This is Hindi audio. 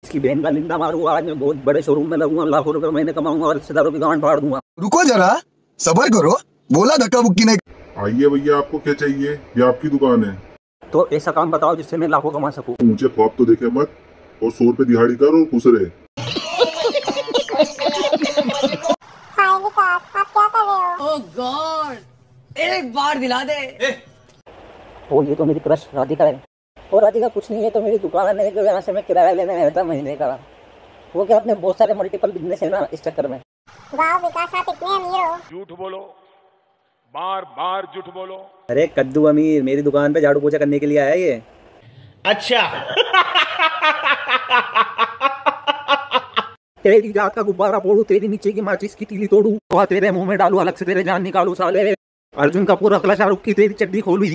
इसकी बहन का निंदा मारूंगा। आज मैं बहुत बड़े शोरूम में लगूंगा, लाखों रुपए महीने कमाऊंगा और रिश्तेदारों की गांड फाड़ दूंगा। रुको जरा, सबर करो, बोला धक्का बुक्की नहीं। आइए भैया, आपको क्या चाहिए? ये आपकी दुकान है। तो ऐसा काम बताओ जिससे मैं लाखों कमा सकूं। ऊंचे ख्वाब तो देखे मत, और 100 रुपए दिहाड़ी कर और खुश रहे। हाय विकास, आप क्या कर रहे हो? ओह गॉड, एक बार दिला दे। तो ये तो मेरी क्रश राधिका है। और राधिका कुछ नहीं है तो मेरी दुकान है जो यहाँ से मैं किराया लेने आया था महीने का। वो क्या, अपने बहुत सारे मल्टीपल बिजनेस है ना, इस चक्कर में। वाह विकास, आप इतने अमीर हो। झूठ बोलो, बार बार झूठ बोलो। अरे कद्दू अमीर मेरी दुकान पे झाड़ू पोछा करने के लिए आया ये। अच्छा। तेरी जात का गुब्बारा फोड़ू, तेरी नीचे की माचिस की तीली तोड़ू, और तेरे मुंह में डालू, अलग से तेरे जान निकालू साले। अर्जुन कपूर अगला शाहरुख की तेरी चड्डी खोलू।